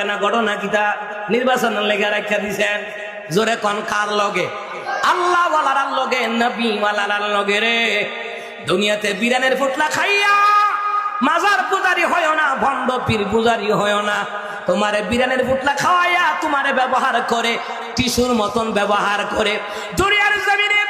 না ঘটনা কিতা নির্বাচনের লেগে রাখা দিছেন জোরে কোন কার লগে আল্লাহ ওয়ালার লগে নবী ওয়ালার লগে রে দুনিয়াতে বিরানের ফুটলা খাইয়া মাজার পূজারি হয় না ভণ্ড পীর পূজারি হয় না তোমারে বিরানের ফুটলা খাওয়াইয়া তোমারে ব্যবহার করে টিস্যুর মতন ব্যবহার করে দুনিয়ার জমিনে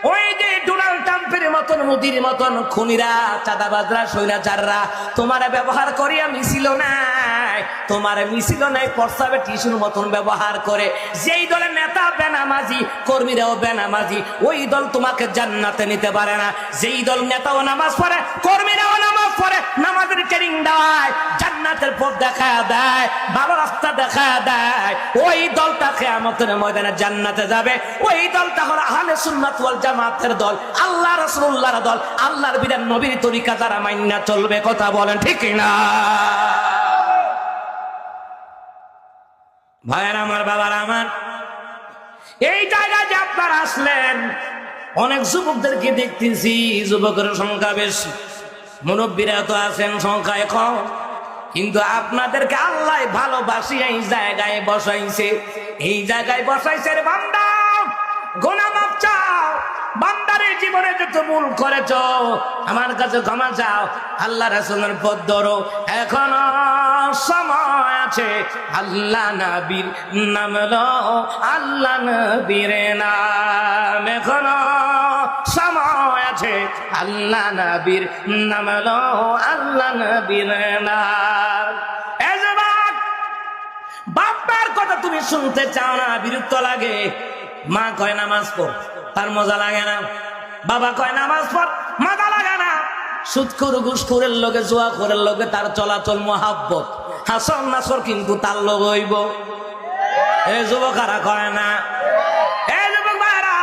ওই যে ডোনাল্ড ট্রাম্পের মতন মোদির মতন খুনিরা চাঁদাবাজরা স্বৈরাচাররা তোমারে ব্যবহার করিয়া মিছিল নাই তোমার মিছিল নাই প্রস্তাবে টিস্যুর মতন ব্যবহার করে যেই দলের নেতা বেনামাজি কর্মীরাও বেনামাজি ওই দল তোমাকে জান্নাতে নিতে পারে না যেই দল নেতাও নামাজ পড়ে কর্মীরাও নামাজ পড়ে নামাজের ট্রেনিং দেয় জান্নাতের পথ দেখা দেয় ভালো রাস্তা দেখা দেয় ওই দলটা কিয়ামতের ময়দানে জান্নাতে যাবে ওই দলটা হলো আহলে সুন্নাত ওয়াল জামাতের দল আল্লাহ রাসূলুল্লাহর দল আল্লাহর বিধান নবীর তরিকা যারা মাইনা চলবে কথা বলেন ঠিক না ভাইয়ের আমার বাবার আমার এই জায়গায় যে আপনারা আসলেন অনেক যুবকদেরকে দেখতেছি যুবকের সংখ্যা বেশি মুরব্বীরা তো আছেন সংখ্যায় কম কিন্তু আপনাদেরকে আল্লাহ ভালোবাসি এই জায়গায় বসাইছে এই জায়গায় বসাইছে রে বান্দা গুনাহ মাফ চাও বান্দারের জীবনে যত ভুল করেছো আমার কাছে ক্ষমা চাও আল্লাহ রাসূলের পথ ধরো এখনো সময় আছে আল্লাহ নবীর নাম লও আল্লাহ নবীর নাম এখনো সময় আছে আল্লাহ নবীর নাম লও আল্লাহ নবীর নাম এই যুবক বাবার কথা তুমি শুনতে চাও না বিরক্ত লাগে মা কয় নামাজ পড় তার মজা লাগে না বাবা কয় নামাজ পড় মজা লাগে না সুদখোর ঘুষখোরের লগে জুয়াখোরের লগে তার চলাচল মহাব্বত হাসন নাসর কিন্তু তার লগ হইব এই যুবকারা কয় না এই যুবক ভাইরা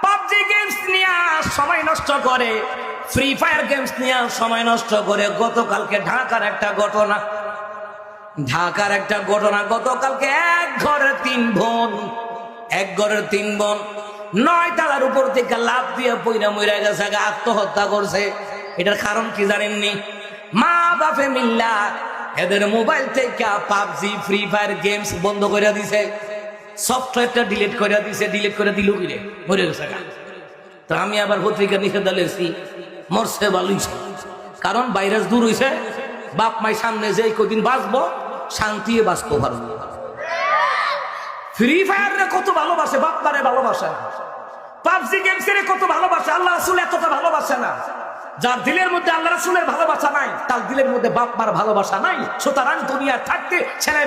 পাবজি গেমস নিয়ে সময় নষ্ট করে ফ্রি ফায়ার গেমস নিয়ে সময় নষ্ট করে গতকালকে ঢাকার একটা ঘটনা গতকালকে এক ঘরের তিন বোন 9 তলার উপর থেকে লাফ দিয়ে পইরা মইরা গেছে আত্মহত্যা করছে এটার কারণ কি জানেননি মা বাপে মিল্লা এদের মোবাইল থেকে পাবজি ফ্রি ফায়ার গেমস বন্ধ করে দিছে সফটওয়্যারটা ডিলিট করে দিল কিরে মরে গেছে তো আমি আবার পত্রিকা নিষেধ দিয়েছি মরছে ভালোইছে কারণ ভাইরাস দূর হইছে বাপ মাই সামনে যে কদিন বাঁচবো শান্তি বাঁচতে পারবো ফ্রি ফায়ার কত ভালোবাসে বাপ্পারে ভালোবাসে পাবজি গেমস এর কত ভালোবাসে আল্লাহ রাসূল এতটা ভালোবাসে না যার দিলের মধ্যে আল্লাহ রাসূলের ভালোবাসা নাই তার দিলের মধ্যে বাপ্পার ভালোবাসা নাই সুতরাং দুনিয়া থাকতে ছেলে